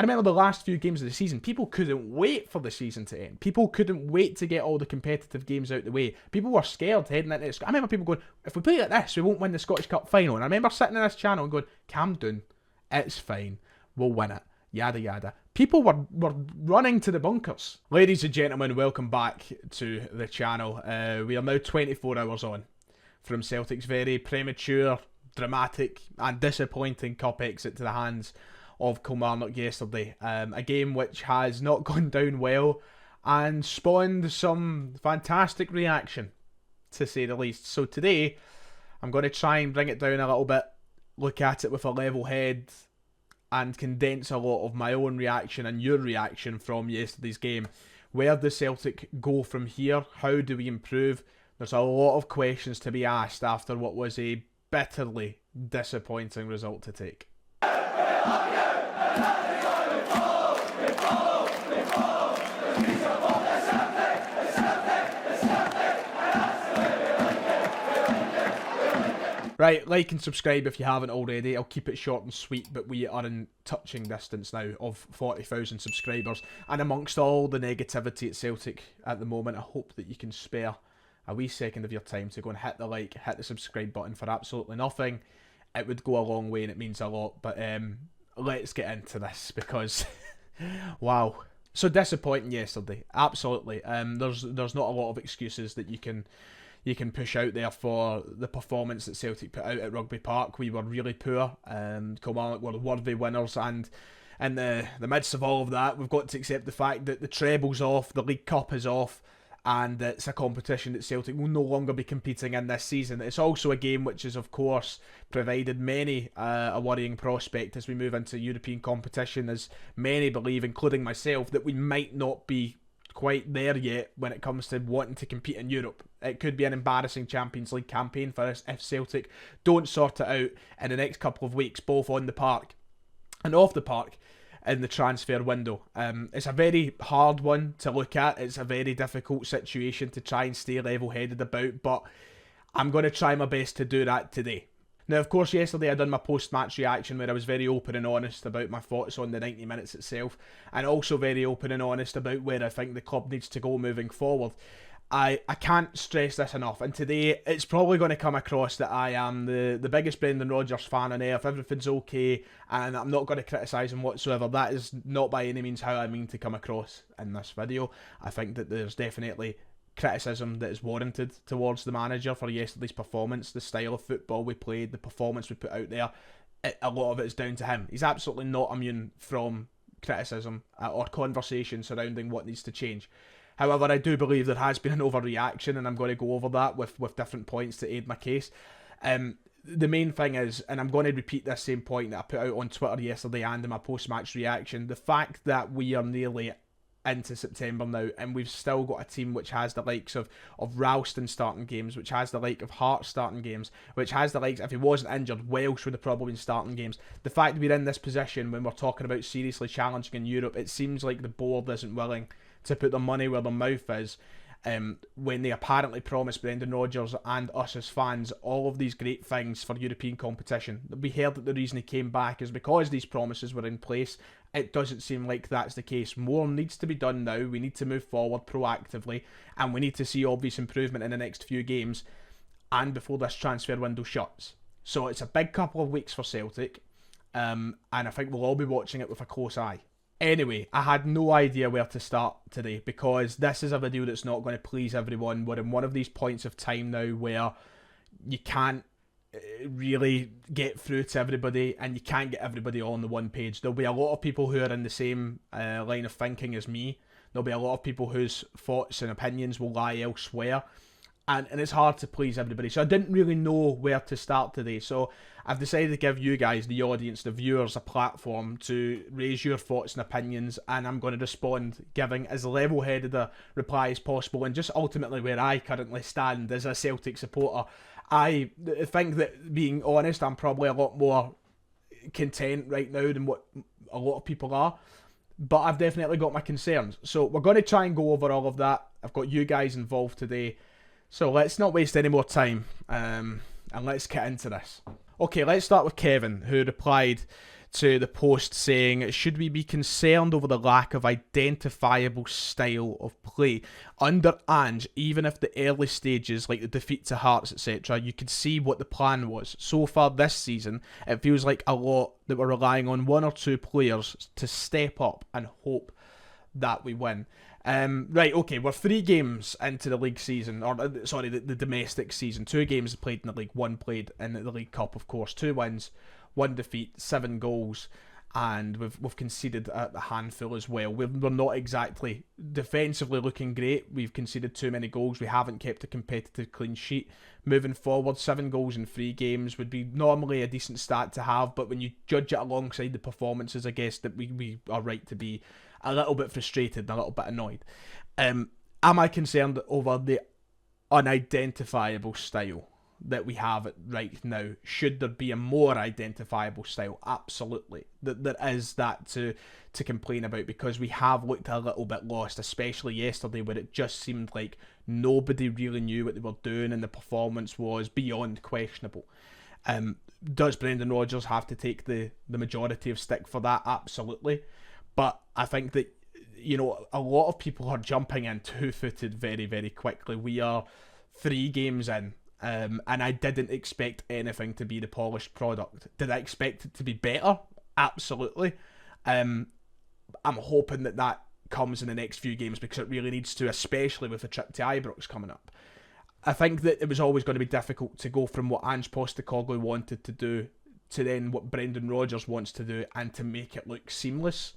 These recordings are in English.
I remember the last few games of the season, people couldn't wait for the season to end. People couldn't wait to get all the competitive games out the way. People were scared heading into it. I remember people going, if we play like this, we won't win the Scottish Cup final. And I remember sitting in this channel and going, calm down, it's fine, we'll win it, yada yada. People were running to the bunkers. Ladies and gentlemen, welcome back to the channel. We are now 24 hours on from Celtic's very premature, dramatic and disappointing cup exit to the hands of Kilmarnock yesterday. A game which has not gone down well and spawned some fantastic reaction, to say the least. So today, I'm going to try and bring it down a little bit, look at it with a level head, and condense a lot of my own reaction and your reaction from yesterday's game. Where does Celtic go from here? How do we improve? There's a lot of questions to be asked after what was a bitterly disappointing result to take. Right, like and subscribe if you haven't already. I'll keep it short and sweet, but we are in touching distance now of 40,000 subscribers. And amongst all the negativity at Celtic at the moment, I hope that you can spare a wee second of your time to go and hit the like, hit the subscribe button for absolutely nothing. It would go a long way and it means a lot. But let's get into this because, wow. So disappointing yesterday, absolutely. There's not a lot of excuses that you can push out there for the performance that Celtic put out at Rugby Park. We were really poor. Kilmarnock were worthy winners, and in the midst of all of that, we've got to accept the fact that the treble's off, the League Cup is off, and it's a competition that Celtic will no longer be competing in this season. It's also a game which has, of course, provided many a worrying prospect as we move into European competition, as many believe, including myself, that we might not be quite there yet when it comes to wanting to compete in Europe. It could be an embarrassing Champions League campaign for us if Celtic don't sort it out in the next couple of weeks, both on the park and off the park in the transfer window. It's a very hard one to look at. It's a very difficult situation to try and stay level-headed about, but I'm going to try my best to do that today. Now, of course, yesterday I done my post-match reaction where I was very open and honest about my thoughts on the 90 minutes itself, and also very open and honest about where I think the club needs to go moving forward. I can't stress this enough, and today it's probably going to come across that I am the biggest Brendan Rodgers fan on earth. Everything's okay, and I'm not going to criticise him whatsoever. That is not by any means how I mean to come across in this video. I think that there's definitely criticism that is warranted towards the manager for yesterday's performance, the style of football we played, the performance we put out there. A lot of it is down to him. He's absolutely not immune from criticism or conversation surrounding what needs to change. However, I do believe there has been an overreaction, and I'm going to go over that with different points to aid my case. The main thing is, and I'm going to repeat this same point that I put out on Twitter yesterday and in my post-match reaction, the fact that we are nearly into September now, and we've still got a team which has the likes of Ralston starting games, which has the like of Hart starting games, which has the likes, if he wasn't injured, Welsh would have probably been starting games. The fact that we're in this position when we're talking about seriously challenging in Europe, it seems like the board isn't willing to put their money where their mouth is, when they apparently promised Brendan Rodgers and us as fans all of these great things for European competition. We heard that the reason he came back is because these promises were in place. It doesn't seem like that's the case. More needs to be done now. We need to move forward proactively, and we need to see obvious improvement in the next few games and before this transfer window shuts. So it's a big couple of weeks for Celtic, and I think we'll all be watching it with a close eye. Anyway, I had no idea where to start today because this is a video that's not going to please everyone. We're in one of these points of time now where you can't really get through to everybody, and you can't get everybody all on the one page. There'll be a lot of people who are in the same line of thinking as me. There'll be a lot of people whose thoughts and opinions will lie elsewhere, and it's hard to please everybody. So I didn't really know where to start today, so I've decided to give you guys, the audience, the viewers, a platform to raise your thoughts and opinions, and I'm going to respond giving as level-headed a reply as possible, and just ultimately where I currently stand as a Celtic supporter. I think that, being honest, I'm probably a lot more content right now than what a lot of people are, but I've definitely got my concerns. So we're going to try and go over all of that. I've got you guys involved today, so let's not waste any more time, and let's get into this. Okay, let's start with Kevin, who replied, to the post saying, should we be concerned over the lack of identifiable style of play? Under Ange, even if the early stages, like the defeat to Hearts, etc., you could see what the plan was. So far this season, it feels like a lot that we're relying on one or two players to step up and hope that we win. Right, okay, we're 3 games into the league season, or sorry, the domestic season. 2 games played in the league, 1 played in the League Cup, of course. 2 wins, 1 defeat, 7 goals, and we've conceded a handful as well. We're not exactly defensively looking great. We've conceded too many goals. We haven't kept a competitive clean sheet. Moving forward, 7 goals in 3 games would be normally a decent stat to have, but when you judge it alongside the performances, I guess that we are right to be a little bit frustrated and a little bit annoyed. Am I concerned over the unidentifiable style that we have right now? Should there be a more identifiable style? Absolutely. There is that to complain about, because we have looked a little bit lost, especially yesterday, where it just seemed like nobody really knew what they were doing and the performance was beyond questionable. Does Brendan Rodgers have to take the majority of stick for that? Absolutely. But I think that, a lot of people are jumping in two-footed very, very quickly. We are 3 games in, and I didn't expect anything to be the polished product. Did I expect it to be better? Absolutely. I'm hoping that comes in the next few games, because it really needs to, especially with the trip to Ibrox coming up. I think that it was always going to be difficult to go from what Ange Postecoglou wanted to do to then what Brendan Rodgers wants to do, and to make it look seamless.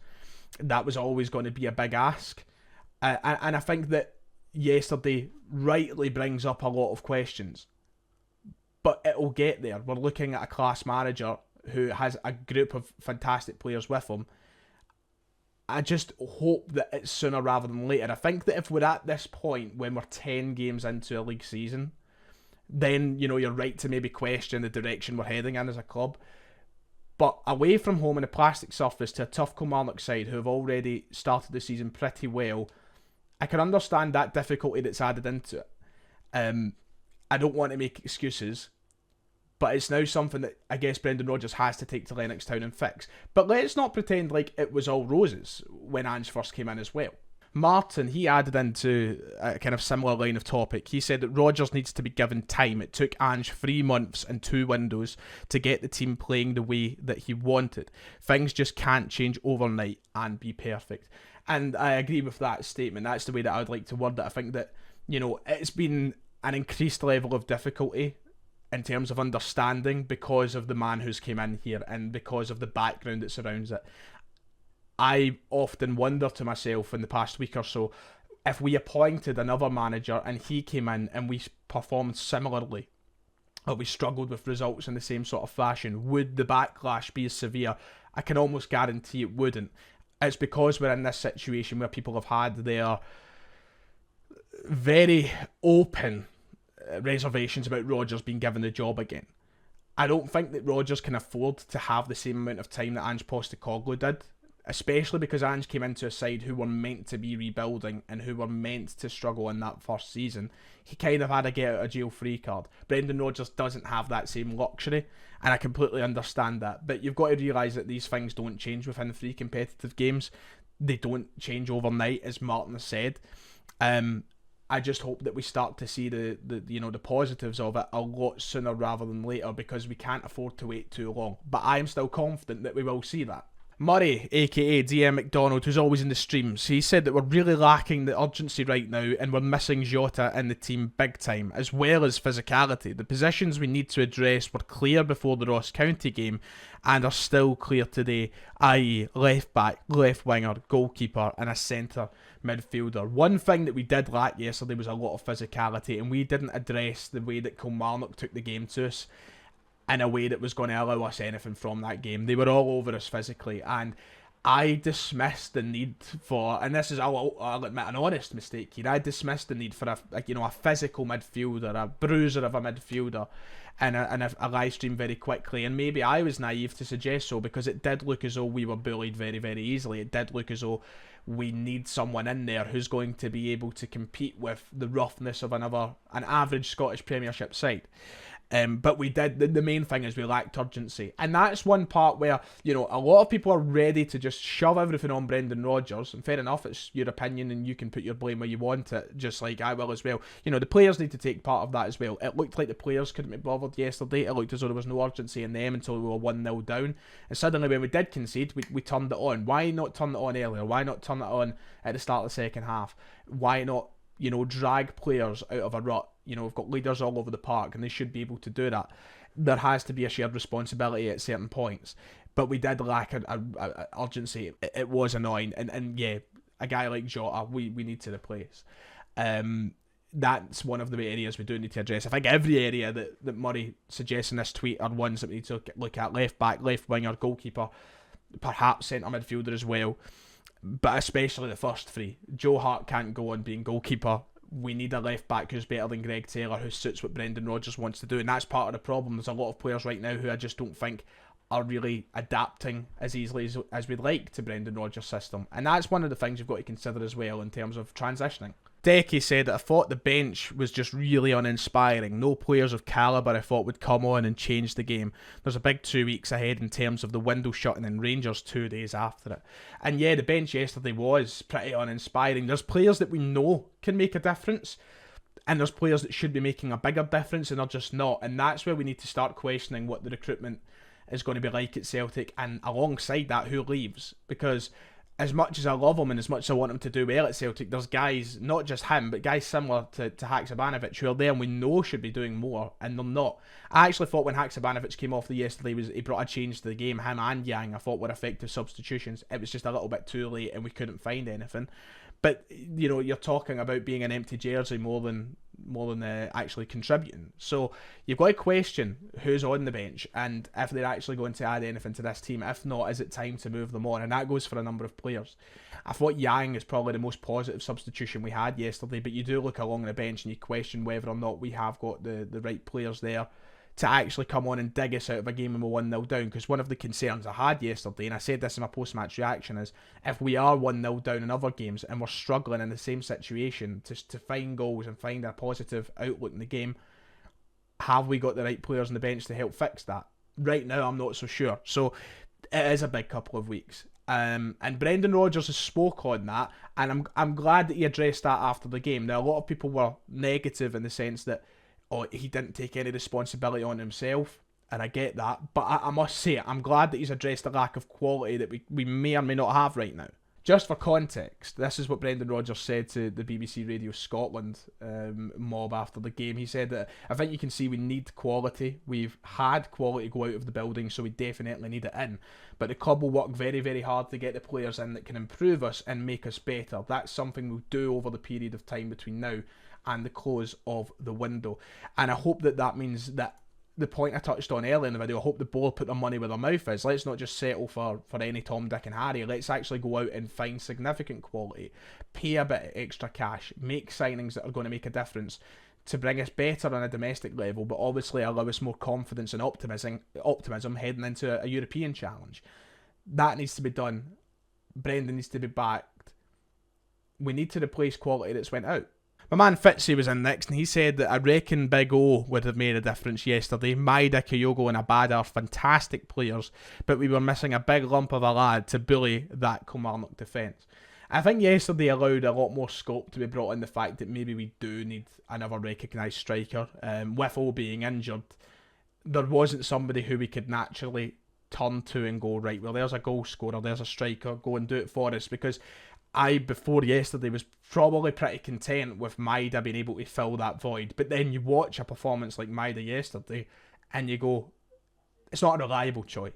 That was always going to be a big ask. And I think that yesterday rightly brings up a lot of questions. But it'll get there. We're looking at a class manager who has a group of fantastic players with him. I just hope that it's sooner rather than later. I think that if we're at this point when we're 10 games into a league season, then, you're right to maybe question the direction we're heading in as a club. But away from home in a plastic surface to a tough Kilmarnock side who have already started the season pretty well, I can understand that difficulty that's added into it. I don't want to make excuses, but it's now something that I guess Brendan Rodgers has to take to Lennox Town and fix. But let's not pretend like it was all roses when Ange first came in as well. Martin, he added into a kind of similar line of topic. He said that Rodgers needs to be given time. It took Ange 3 months and 2 windows to get the team playing the way that he wanted. Things just can't change overnight and be perfect. And I agree with that statement. That's the way that I would like to word it. I think that, it's been an increased level of difficulty in terms of understanding because of the man who's came in here and because of the background that surrounds it. I often wonder to myself in the past week or so, if we appointed another manager and he came in and we performed similarly, or we struggled with results in the same sort of fashion, would the backlash be as severe? I can almost guarantee it wouldn't. It's because we're in this situation where people have had their very open reservations about Rodgers being given the job again. I don't think that Rodgers can afford to have the same amount of time that Ange Postecoglou did, especially because Ange came into a side who were meant to be rebuilding and who were meant to struggle in that first season. He kind of had a get out of jail free card. Brendan Rodgers doesn't have that same luxury, and I completely understand that. But you've got to realise that these things don't change within 3 competitive games. They don't change overnight, as Martin has said. I just hope that we start to see the positives of it a lot sooner rather than later, because we can't afford to wait too long. But I am still confident that we will see that. Murray, aka DM McDonald, who's always in the streams, he said that we're really lacking the urgency right now and we're missing Jota in the team big time, as well as physicality. The positions we need to address were clear before the Ross County game and are still clear today, i.e. left back, left winger, goalkeeper and a centre midfielder. One thing that we did lack yesterday was a lot of physicality, and we didn't address the way that Kilmarnock took the game to us in a way that was going to allow us anything from that game. They were all over us physically, and I dismissed the need for, and this is, I'll admit, an honest mistake here, I dismissed the need for a physical midfielder, a bruiser of a midfielder in a live stream very quickly. And maybe I was naive to suggest so, because it did look as though we were bullied very, very easily. It did look as though we need someone in there who's going to be able to compete with the roughness of an average Scottish Premiership side. But we did, the main thing is we lacked urgency. And that's one part where, you know, a lot of people are ready to just shove everything on Brendan Rodgers. And fair enough, it's your opinion and you can put your blame where you want it, just like I will as well. You know, the players need to take part of that as well. It looked like the players couldn't be bothered yesterday. It looked as though there was no urgency in them until we were 1-0 down. And suddenly when we did concede, we turned it on. Why not turn it on earlier? Why not turn it on at the start of the second half? Why not, you know, drag players out of a rut? You know, we've got leaders all over the park and they should be able to do that. There has to be a shared responsibility at certain points. But we did lack a urgency. It was annoying. And yeah, a guy like Jota, we need to replace. That's one of the areas we do need to address. I think every area that Murray suggests in this tweet are ones that we need to look at. Left back, left winger, goalkeeper, perhaps centre midfielder as well. But especially the first three. Joe Hart can't go on being goalkeeper. We need a left back who's better than Greg Taylor, who suits what Brendan Rodgers wants to do. And that's part of the problem. There's a lot of players right now who I just don't think are really adapting as easily as we'd like to Brendan Rodgers' system. And that's one of the things you've got to consider as well in terms of transitioning. Decky said that I thought the bench was just really uninspiring. No players of calibre I thought would come on and change the game. There's a big 2 weeks ahead in terms of the window shutting and Rangers 2 days after it. And yeah, the bench yesterday was pretty uninspiring. There's players that we know can make a difference, and there's players that should be making a bigger difference and they're just not. And that's where we need to start questioning what the recruitment is going to be like at Celtic, and alongside that, who leaves. Because as much as I love him and as much as I want him to do well at Celtic, there's guys, not just him, but guys similar to Haksabanovic who are there and we know should be doing more, and they're not. I actually thought when Haksabanovic came off yesterday, he brought a change to the game. Him and Yang, I thought, were effective substitutions. It was just a little bit too late and we couldn't find anything. But, you know, you're talking about being an empty jersey more than actually contributing. So you've got to question who's on the bench and if they're actually going to add anything to this team. If not, is it time to move them on? And that goes for a number of players. I thought Yang is probably the most positive substitution we had yesterday, but you do look along the bench and you question whether or not we have got the right players there to actually come on and dig us out of a game when we're 1-0 down. Because one of the concerns I had yesterday, and I said this in my post-match reaction, is if we are 1-0 down in other games and we're struggling in the same situation to find goals and find a positive outlook in the game, have we got the right players on the bench to help fix that? Right now, I'm not so sure. So it is a big couple of weeks. And Brendan Rodgers has spoke on that, and I'm glad that he addressed that after the game. Now, a lot of people were negative in the sense that, oh, he didn't take any responsibility on himself, and I get that, but I must say, I'm glad that he's addressed the lack of quality that we may or may not have right now. Just for context, this is what Brendan Rodgers said to the BBC Radio Scotland mob after the game. He said that, I think you can see we need quality. We've had quality go out of the building, so we definitely need it in. But the club will work very, very hard to get the players in that can improve us and make us better. That's something we'll do over the period of time between now and the close of the window. And I hope that means that the point I touched on earlier in the video, I hope the board put their money where their mouth is. Let's not just settle for any Tom, Dick and Harry. Let's actually go out and find significant quality, pay a bit of extra cash, make signings that are going to make a difference to bring us better on a domestic level, but obviously allow us more confidence and optimism heading into a European challenge. That needs to be done. Brendan needs to be backed. We need to replace quality that's went out. My man Fitzy was in next, and he said that I reckon Big O would have made a difference yesterday. Maida, Kyogo and Abada are fantastic players, but we were missing a big lump of a lad to bully that Kilmarnock defence. I think yesterday allowed a lot more scope to be brought in the fact that maybe we do need another recognised striker. With O being injured, there wasn't somebody who we could naturally turn to and go, right, well, there's a goal scorer, there's a striker, go and do it for us, because I, before yesterday, was probably pretty content with Maida being able to fill that void. But then you watch a performance like Maida yesterday and you go, it's not a reliable choice.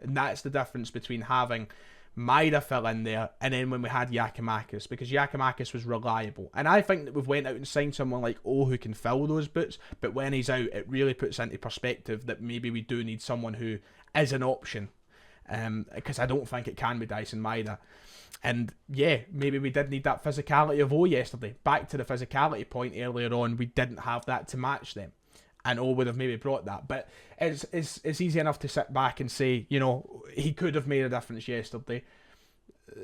And that's the difference between having Maida fill in there and then when we had Giakoumakis, because Giakoumakis was reliable. And I think that we've went out and signed someone like O who can fill those boots, but when he's out, it really puts into perspective that maybe we do need someone who is an option. Because I don't think it can be Dyson Maida. And yeah, maybe we did need that physicality of O yesterday. Back to the physicality point earlier on, we didn't have that to match them. And O would have maybe brought that. But it's easy enough to sit back and say, you know, he could have made a difference yesterday.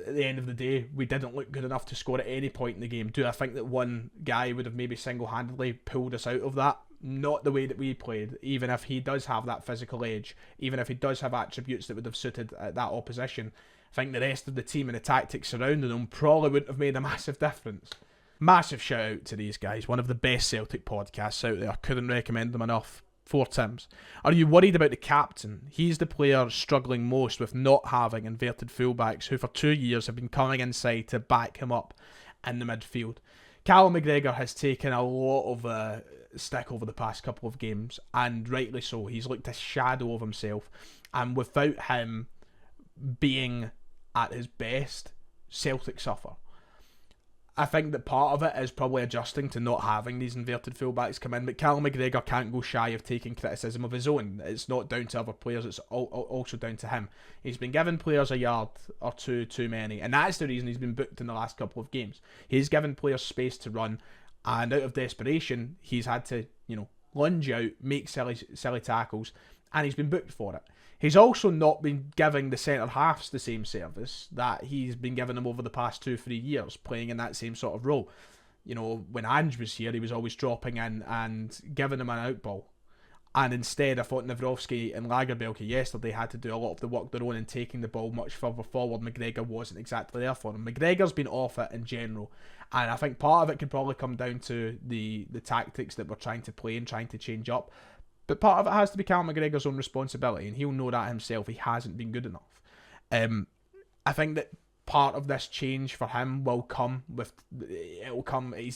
At the end of the day, we didn't look good enough to score at any point in the game. Do I think that one guy would have maybe single-handedly pulled us out of that? not the way that we played, even if he does have that physical edge, even if he does have attributes that would have suited that opposition, I think the rest of the team and the tactics surrounding him probably wouldn't have made a massive difference. Massive shout out to these guys, one of the best Celtic podcasts out there. Couldn't recommend them enough. 4 Tims. Are you worried about the captain? He's the player struggling most with not having inverted fullbacks who for 2 years have been coming inside to back him up in the midfield. Callum McGregor has taken a lot of stick over the past couple of games, and rightly so. He's looked a shadow of himself, and without him being at his best, Celtic suffer. I think that part of it is probably adjusting to not having these inverted fullbacks come in, but Callum McGregor can't go shy of taking criticism of his own. It's not down to other players, it's also down to him. He's been giving players a yard or two too many, and that's the reason he's been booked in the last couple of games. He's given players space to run, and out of desperation, he's had to, lunge out, make silly tackles, and he's been booked for it. He's also not been giving the centre-halves the same service that he's been giving them over the past 2-3 years, playing in that same sort of role. When Ange was here, he was always dropping in and giving them an out ball. And instead, I thought Nawrocki and Lagerbielke yesterday had to do a lot of the work their own and taking the ball much further forward. McGregor wasn't exactly there for him. McGregor's been off it in general. And I think part of it could probably come down to the tactics that we're trying to play and trying to change up. But part of it has to be Callum McGregor's own responsibility, and he'll know that himself. He hasn't been good enough. I think that part of this change for him will come with. It'll come. He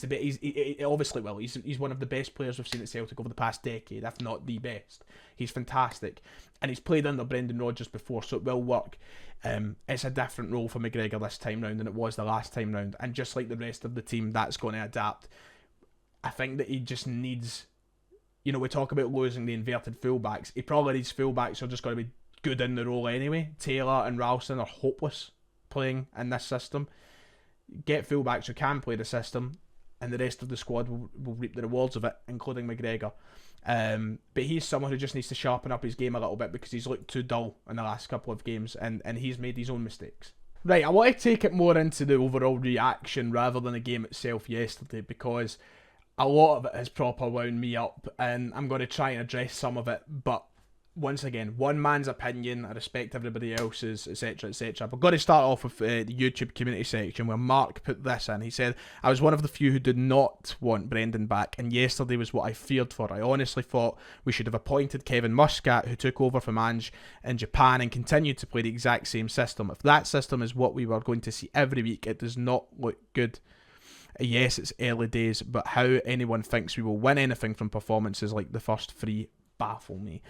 obviously will. He's one of the best players we've seen at Celtic over the past decade, if not the best. He's fantastic, and he's played under Brendan Rodgers before, so it will work. It's a different role for McGregor this time round than it was the last time round, and just like the rest of the team, that's going to adapt. I think that he just needs. We talk about losing the inverted fullbacks. He probably needs fullbacks who are just going to be good in the role anyway. Taylor and Ralston are hopeless playing in this system. Get fullbacks who can play the system, and the rest of the squad will reap the rewards of it, including McGregor. But he's someone who just needs to sharpen up his game a little bit because he's looked too dull in the last couple of games, and he's made his own mistakes. Right, I want to take it more into the overall reaction rather than the game itself yesterday, because a lot of it has proper wound me up, and I'm going to try and address some of it, but once again, one man's opinion, I respect everybody else's, etc, etc. But got to start off with the YouTube community section where Mark put this in. He said, I was one of the few who did not want Brendan back, and yesterday was what I feared for. I honestly thought we should have appointed Kevin Muscat, who took over from Ange in Japan and continued to play the exact same system. If that system is what we were going to see every week, it does not look good. Yes, it's early days, but how anyone thinks we will win anything from performances like the first 3 baffle me.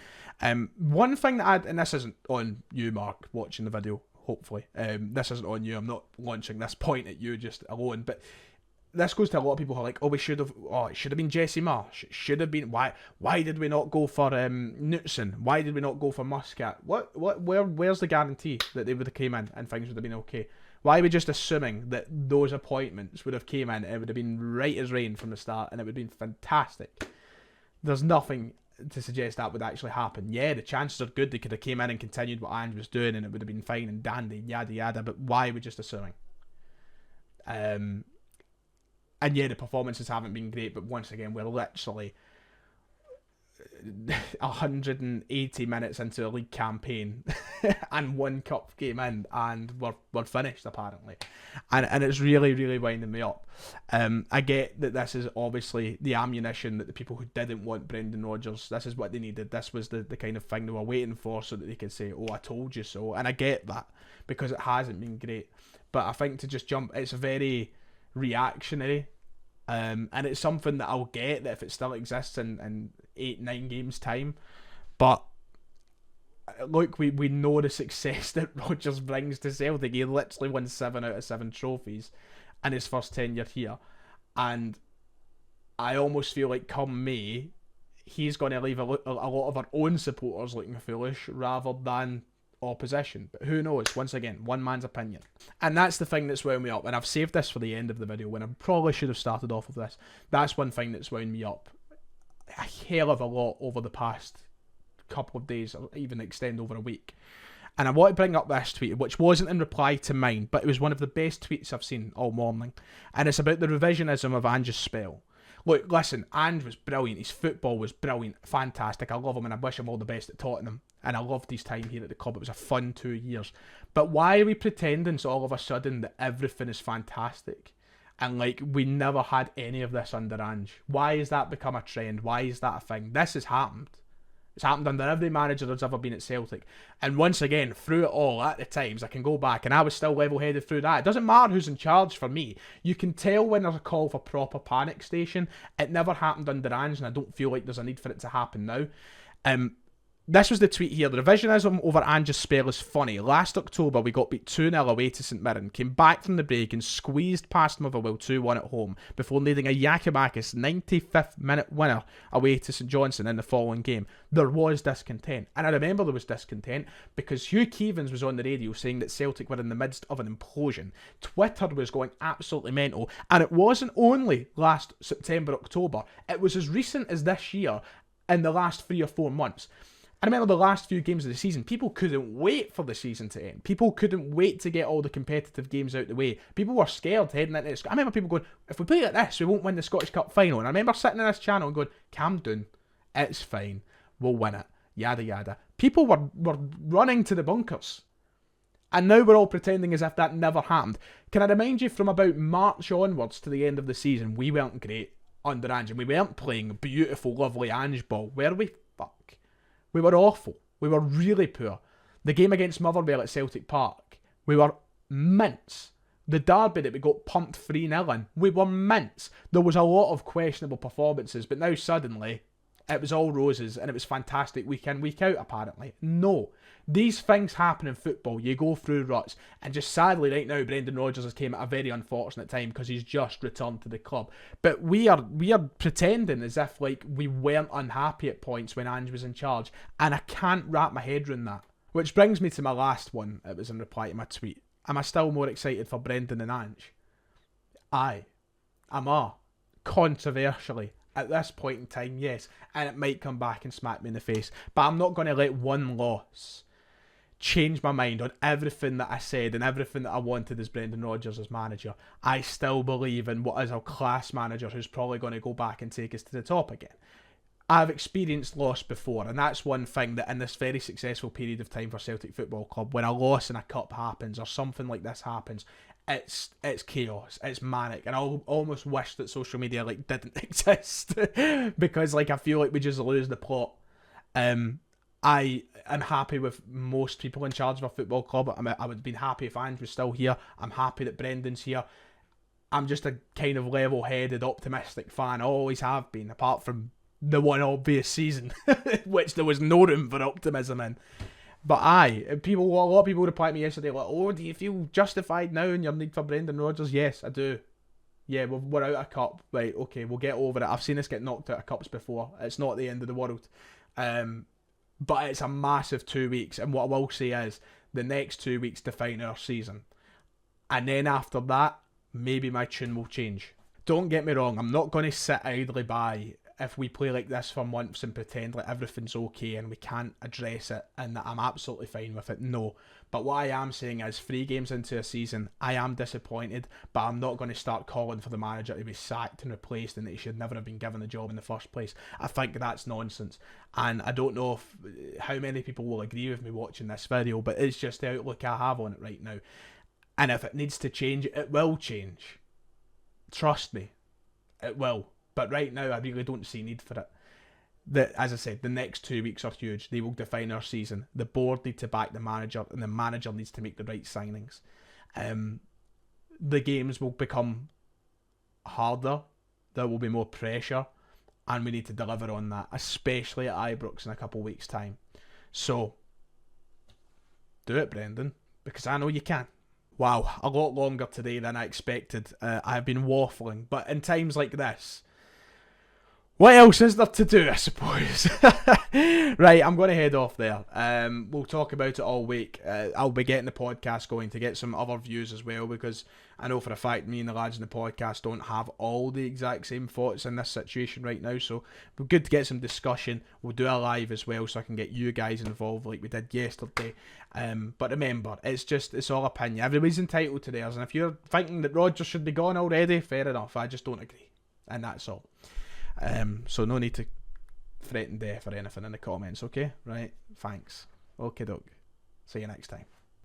One thing that and this isn't on you, Mark, watching the video, hopefully. This isn't on you. I'm not launching this point at you just alone, but this goes to a lot of people who are like, it should have been Jesse Marsh. It should have been, why did we not go for Knutson? Why did we not go for Muscat? Where's the guarantee that they would have came in and things would have been okay? Why are we just assuming that those appointments would have came in, it would have been right as rain from the start, and it would have been fantastic? There's nothing to suggest that would actually happen. Yeah, the chances are good they could have came in and continued what Ange was doing, and it would have been fine and dandy, yada yada, but why are we just assuming? And yeah, the performances haven't been great, but once again, we're literally 180 minutes into a league campaign and 1 cup game in, and we're finished apparently, and it's really, really winding me up. I get that this is obviously the ammunition that the people who didn't want Brendan Rodgers, this is what they needed. This was the kind of thing they were waiting for, so that they could say, oh, I told you so. And I get that, because it hasn't been great, but I think to just jump, it's very reactionary. And it's something that I'll get that if it still exists in 8-9 games time, but look, we know the success that Rodgers brings to Celtic. He literally won 7 out of 7 trophies in his first tenure here, and I almost feel like come May he's going to leave a lot of our own supporters looking foolish rather than opposition. But who knows? Once again, one man's opinion. And that's the thing that's wound me up, and I've saved this for the end of the video when I probably should have started off with this. That's one thing that's wound me up a hell of a lot over the past couple of days, or even extend over a week. And I want to bring up this tweet, which wasn't in reply to mine, but it was one of the best tweets I've seen all morning, and it's about the revisionism of Ange's spell. Look, listen, Ange was brilliant. His football was brilliant. Fantastic. I love him and I wish him all the best at Tottenham. And I loved his time here at the club. It was a fun 2 years. But why are we pretending so all of a sudden that everything is fantastic? And like, we never had any of this under Ange. Why has that become a trend? Why is that a thing? This has happened. It's happened under every manager that's ever been at Celtic. And once again, through it all, at the times, I can go back, and I was still level-headed through that. It doesn't matter who's in charge for me. You can tell when there's a call for proper panic station. It never happened under Ange, and I don't feel like there's a need for it to happen now. This was the tweet here. The revisionism over Ange's spell is funny. Last October, we got beat 2-0 away to St Mirren, came back from the break and squeezed past Motherwell 2-1 at home before needing a Yakimakis 95th minute winner away to St Johnstone in the following game. There was discontent. And I remember there was discontent because Hugh Keevins was on the radio saying that Celtic were in the midst of an implosion. Twitter was going absolutely mental. And it wasn't only last September, October. It was as recent as this year in the last 3 or 4 months. I remember the last few games of the season, people couldn't wait for the season to end. People couldn't wait to get all the competitive games out the way. People were scared heading into it. I remember people going, if we play like this, we won't win the Scottish Cup final. And I remember sitting in this channel and going, calm down, it's fine, we'll win it, yada yada. People were running to the bunkers. And now we're all pretending as if that never happened. Can I remind you, from about March onwards to the end of the season, we weren't great under Ange. And we weren't playing beautiful, lovely Ange ball, were we? Fuck. We were awful. We were really poor. The game against Motherwell at Celtic Park, we were mince. The derby that we got pumped 3-0 in, we were mince. There was a lot of questionable performances, but now suddenly it was all roses and it was fantastic week in, week out apparently. No. These things happen in football. You go through ruts. And just sadly right now, Brendan Rodgers has came at a very unfortunate time because he's just returned to the club. But we are pretending as if like we weren't unhappy at points when Ange was in charge. And I can't wrap my head around that. Which brings me to my last one. It was in reply to my tweet. Am I still more excited for Brendan than Ange? Aye. Controversially. At this point in time, yes. And it might come back and smack me in the face. But I'm not going to let one loss change my mind on everything that I said and everything that I wanted as Brendan Rodgers as manager. I still believe in what is a class manager who's probably going to go back and take us to the top again. I've experienced loss before, and that's one thing that in this very successful period of time for Celtic Football Club, when a loss in a cup happens or something like this happens, it's chaos, it's manic, and I almost wish that social media like didn't exist because like I feel like we just lose the plot. I am happy with most people in charge of a football club. I would have been happy if Ange was still here. I'm happy that Brendan's here. I'm just a kind of level-headed, optimistic fan. I always have been, apart from the one obvious season, which there was no room for optimism in. But a lot of people replied to me yesterday like, oh, do you feel justified now in your need for Brendan Rodgers? Yes, I do. Yeah, we're out of a cup. Right, okay, we'll get over it. I've seen us get knocked out of cups before. It's not the end of the world. But it's a massive 2 weeks, and what I will say is the next 2 weeks define our season. And then after that, maybe my tune will change. Don't get me wrong, I'm not going to sit idly by if we play like this for months and pretend like everything's okay and we can't address it and that I'm absolutely fine with it. No. But what I am saying is 3 games into a season, I am disappointed, but I'm not going to start calling for the manager to be sacked and replaced and that he should never have been given the job in the first place. I think that's nonsense. And I don't know how many people will agree with me watching this video, but it's just the outlook I have on it right now. And if it needs to change, it will change. Trust me, it will. But right now, I really don't see need for it. As I said, the next 2 weeks are huge. They will define our season. The board need to back the manager, and the manager needs to make the right signings. The games will become harder. There will be more pressure, and we need to deliver on that, especially at Ibrox in a couple of weeks' time. So, do it, Brendan, because I know you can. Wow, a lot longer today than I expected. I've been waffling, but in times like this, what else is there to do, I suppose? Right, I'm going to head off there. We'll talk about it all week. I'll be getting the podcast going to get some other views as well, because I know for a fact me and the lads in the podcast don't have all the exact same thoughts in this situation right now, so we're good to get some discussion. We'll do a live as well so I can get you guys involved like we did yesterday. But remember, it's all opinion. Everybody's entitled to theirs, and if you're thinking that Rodgers should be gone already, fair enough. I just don't agree. and that's all. So no need to threaten death or anything in the comments, okay? Right? Thanks. Okay, doke. See you next time.